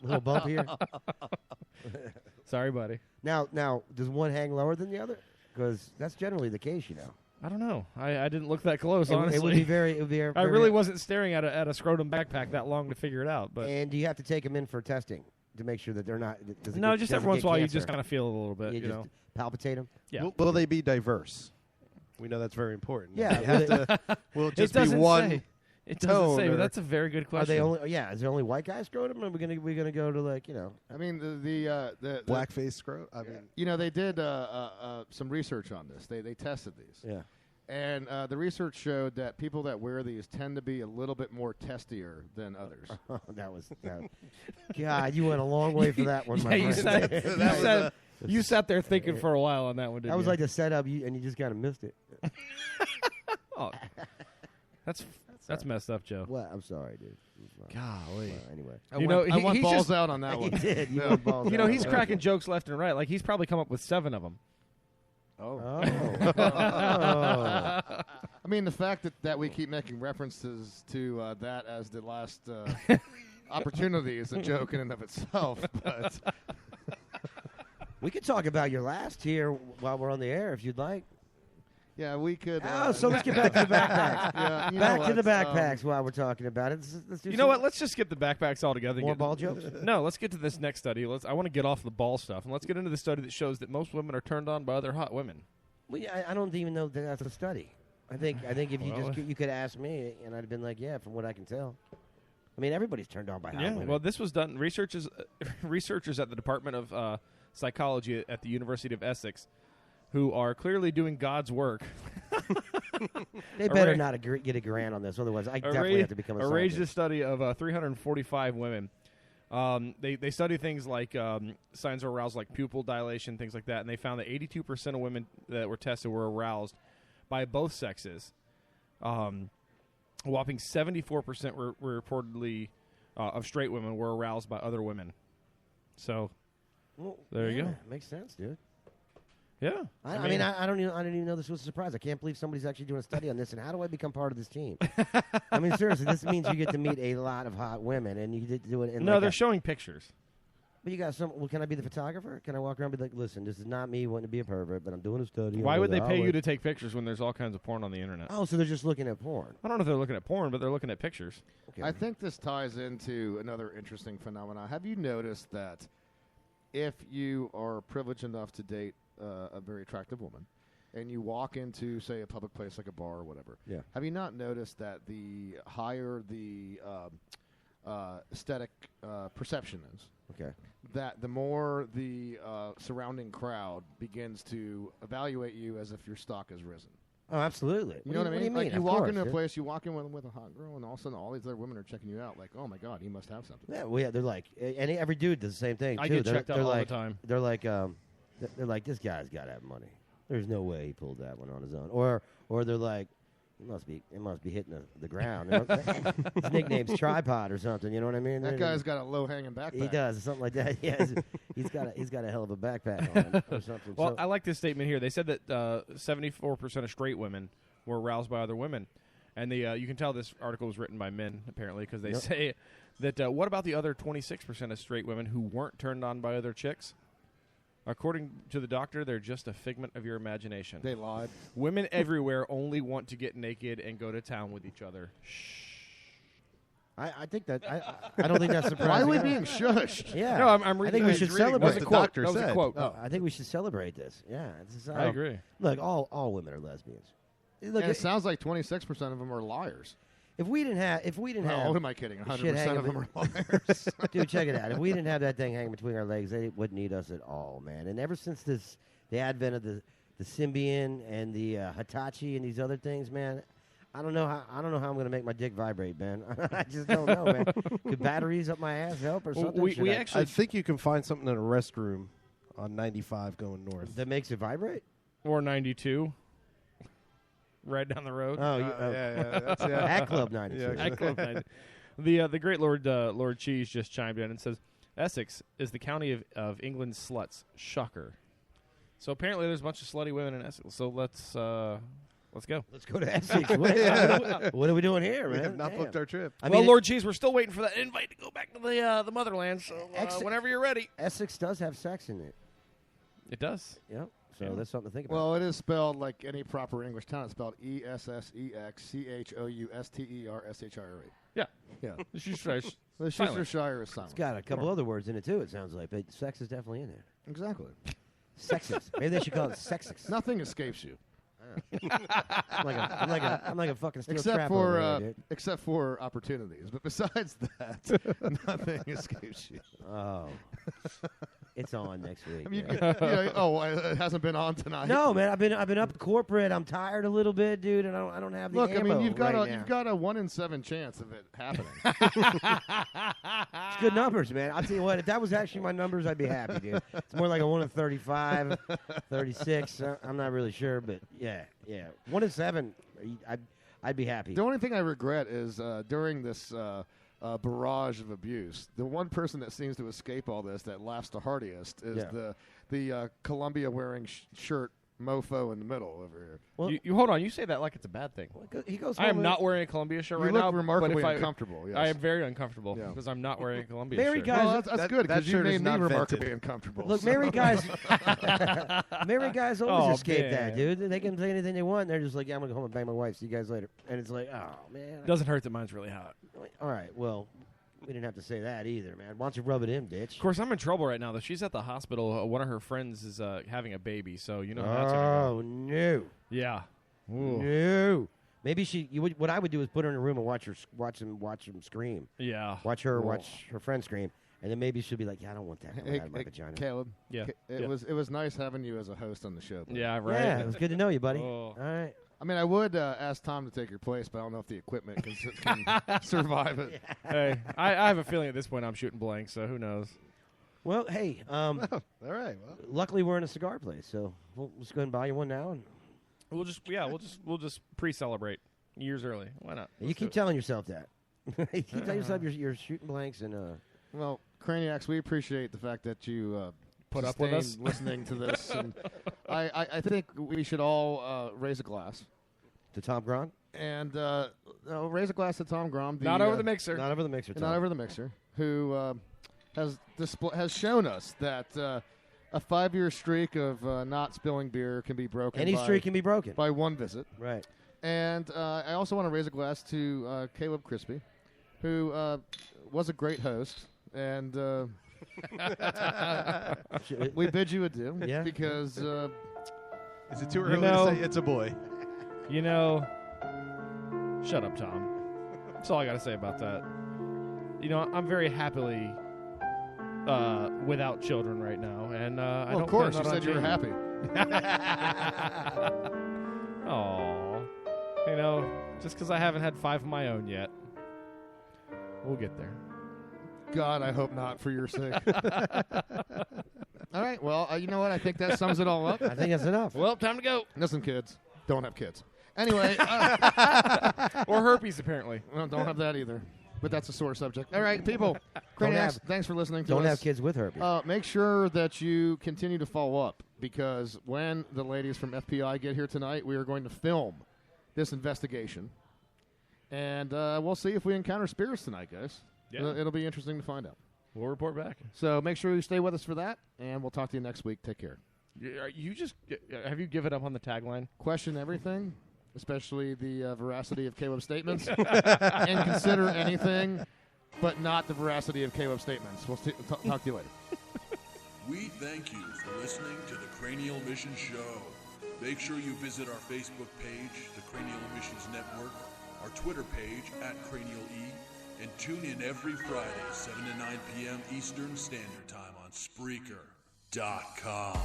Little bump here. Sorry, buddy. Now, does one hang lower than the other? Because that's generally the case, you know. I don't know. I didn't look that close, It honestly. would be very. It would be. I really wasn't staring at a scrotum backpack that long to figure it out. But And do you have to take them in for testing to make sure that they're not? no, just every once in a while you just kind of feel a little bit. You just know, palpitate them. yeah. Will they be diverse? We know that's very important. Yeah, They have to, will it just be doesn't one? say. It doesn't tone say, but or- that's a very good question. Are they only? Yeah, is there only white guys scrotum? Or are we gonna go to like I mean, the Blackface scrotum. I mean, you know, they did some research on this. They tested these. Yeah. And the research showed that people that wear these tend to be a little bit more testier than others. that was. God, you went a long way for that one. Yeah, my you friend. you sat there thinking for a while on that one. Didn't That was you? like the setup, and you just kind of missed it. Oh, that's messed up, Joe. Well, I'm sorry, dude. Golly. Well, anyway, I went he's balls just- out on that you one. did. You went balls You know, out. he's cracking jokes left and right. Like he's probably come up with 7 of them. Oh. I mean, the fact that we keep making references to that as the last opportunity is a joke in and of itself. But We could talk about your last here while we're on the air, if you'd like. yeah, we could. So let's get back to the backpacks. Yeah, you know Back to the what, backpacks while we're talking about it. Let's do You know what? Let's just skip the backpacks altogether. More ball jokes? No, let's get to this next study. I want to get off the ball stuff, and let's get into the study that shows that most women are turned on by other hot women. Well, I don't even know that that's a study. I think if you could ask me, and I'd have been like, yeah, from what I can tell. I mean, everybody's turned on by hot women. Well, this was done. Researchers at the Department of Psychology at the University of Essex, who are clearly doing God's work. They better not get a grant on this, otherwise I definitely have to become a arranged scientist. a study of 345 women. They study things like signs of arousal, like pupil dilation, things like that, and they found that 82% of women that were tested were aroused by both sexes. A whopping 74% were reportedly of straight women were aroused by other women. So Well, there you go. Makes sense, dude. Yeah, I mean, I don't even know this was a surprise. I can't believe somebody's actually doing a study on this. And how do I become part of this team? I mean, seriously, this means you get to meet a lot of hot women, and you get to do it. In no, like they're showing pictures. But you got some. Well, can I be the photographer? Can I walk around and be like, listen, this is not me wanting to be a pervert, but I'm doing a study. Why would they pay you to take pictures when there's all kinds of porn on the internet? Oh, so they're just looking at porn. I don't know if they're looking at porn, but they're looking at pictures. Okay. I think this ties into another interesting phenomenon. Have you noticed that if you are privileged enough to date a very attractive woman, and you walk into, say, a public place like a bar or whatever, Yeah. have you not noticed that the higher the aesthetic perception is, Okay. that the more the surrounding crowd begins to evaluate you as if your stock has risen? Oh, absolutely. You know what I mean? What do you mean? Like you Of walk course, into a dude. place, you walk in with a hot girl, and all of a sudden all these other women are checking you out. Like, oh my god, he must have something. Yeah, well, yeah, they're like, and every dude does the same thing. I too. get They're- checked out they're all the like, time. they're like, this guy's got to have money. There's no way he pulled that one on his own. Or they're like, it must be hitting the ground. His nickname's Tripod or something. You know what I mean? That guy's got a low hanging backpack. He does something like that. Yeah, he's got a hell of a backpack on him or something. Well, So- I like this statement here. They said that 74% of straight women were aroused by other women. And you can tell this article was written by men, apparently, because they Yep. say that what about the other 26% of straight women who weren't turned on by other chicks? According to the doctor, they're just a figment of your imagination. They lied. Women everywhere only want to get naked and go to town with each other. I think that I don't think that's surprising. Why are we at all. being shushed? Yeah, No, I'm I reading. think we I was should reading celebrate. what the the quote. doctor That was a said. quote. Oh, I think we should celebrate this. Yeah, I agree. Look, all women are lesbians. Look, And it sounds like 26% of them are liars. if we didn't have, No, what am I kidding? the shit 100% of them hanging are liars. dude, check it out. If we didn't have that thing hanging between our legs, they wouldn't need us at all, man. And ever since the advent of the Symbian and the Hitachi and these other things, man, I don't know how I'm going to make my dick vibrate, man. I just don't know, man. Could batteries up my ass help or Well, something? we Should I- actually I think you can find something in a restroom on 95 going north. that makes it vibrate. or 92, right down the road. Oh, that's at Club 92. Yeah, I Club 90. The great Lord Cheese just chimed in and says, Essex is the county of England's sluts. Shocker. So apparently there's a bunch of slutty women in Essex. So let's Let's go. Let's go to Essex. What are we doing here, We man? have not Damn. booked our trip. I Well, mean, Lord Cheese, we're still waiting for that invite to go back to the motherland. So whenever you're ready, Essex does have sex in it. it does. Yep. So Yeah. that's something to think about. Well, it is spelled like any proper English town. It's spelled ESSEXCHOUSTERSHIRE. Yeah, Yeah. she's fresh. The Silent. Worcestershire is silent. It's got a couple other words in it too. It sounds like, but sex is definitely in there. Exactly. Sexist. Maybe they should call it sexist. Nothing escapes you. I'm like a fucking steel Except trap for over here, dude. except for opportunities, but besides that, nothing escapes you. Oh, it's on next week. I mean, man. it hasn't been on tonight. No, man, I've been up corporate. I'm tired a little bit, dude, and I don't have the Look, I ammo mean, you've got right a now. 1 in 7 chance of it happening. It's good numbers, man. I'll tell you what, if that was actually my numbers, I'd be happy, dude. It's more like a 1 in 35, 36. I'm not really sure, but yeah. 1 in 7, I'd be happy. The only thing I regret is during this barrage of abuse, the one person that seems to escape all this that laughs the hardiest is the Columbia wearing shirt mofo in the middle over here. Well, You hold on. You say that like it's a bad thing. he goes. I am home not and- wearing a Columbia shirt You right look now. remarkably but if uncomfortable. Yes. I am very uncomfortable Yeah. because I'm not wearing a Columbia Mary shirt. guys- Well, that's that- good that because you shirt is made me not remarkably vented. uncomfortable. Look, so- married guys, married guys always Oh, escape man. that, dude. They can say anything they want. And they're just like, yeah, I'm gonna go home and bang my wife. See you guys later. And it's like, oh man. Doesn't hurt that mine's really hot. All right, well, we didn't have to say that either, man. Why don't you rub it in, bitch? Of course, I'm in trouble right now. Though she's at the hospital. One of her friends is having a baby, so you know how that's gonna go. Oh no, Yeah. Ooh. no. Maybe what I would do is put her in a room and watch him scream. Yeah. Watch her Cool. watch her friend scream, and then maybe she'll be like, yeah, I don't want that coming out of my vagina. Caleb. Yeah. It Yeah. was nice having you as a host on the show. buddy. Yeah. Right. Yeah, it was good to know you, buddy. Oh. All right. I mean, I would ask Tom to take your place, but I don't know if the equipment can survive it. Hey, I have a feeling at this point I'm shooting blanks, so who knows? Well, hey, All right. Well, luckily we're in a cigar place, so we'll just go ahead and buy you one now. And We'll just pre-celebrate years early. Why not? you keep telling yourself that. You keep telling yourself you're shooting blanks, and Well, Craniacs, we appreciate the fact that you Put up with us. sustained listening to this. And I think we should all raise a glass. to Tom Gron, And raise a glass to Tom Grom. Not over the mixer. not over the mixer. Not over the mixer, who has shown us that a 5-year streak of not spilling beer can be broken. Any by, streak can be broken. by one visit. Right. And I also want to raise a glass to Caleb Crispy, who was a great host. And we bid you adieu. Yeah. Because is it too You early know- to say it's a boy? You know, shut up, Tom. That's all I got to say about that. You know, I'm very happily without children right now, and I well, don't. of course, plan you on said you were changing. happy. Aw, you know, just because I haven't had 5 of my own yet, we'll get there. God, I hope not for your sake. All right. Well, you know what? I think that sums it all up. I think that's enough. Well, time to go. Listen, kids, don't have kids. Anyway, Or herpes, apparently. well, don't have that either. But that's a sore subject. All right, people. Don't Craniacs, have- thanks for listening to Don't us. have kids with herpes. Make sure that you continue to follow up, because when the ladies from FPI get here tonight, we are going to film this investigation. And we'll see if we encounter spirits tonight, guys. Yeah. It'll be interesting to find out. We'll report back. So make sure you stay with us for that, and we'll talk to you next week. Take care. You just have you given up on the tagline? Question everything, especially the veracity of Caleb's statements, and consider anything but not the veracity of Caleb's statements. We'll talk to you later. We thank you for listening to the Cranial Mission Show. Make sure you visit our Facebook page, the Cranial Missions Network, our Twitter page @CranialE, and tune in every Friday, 7 to 9 p.m. Eastern Standard Time on Spreaker.com.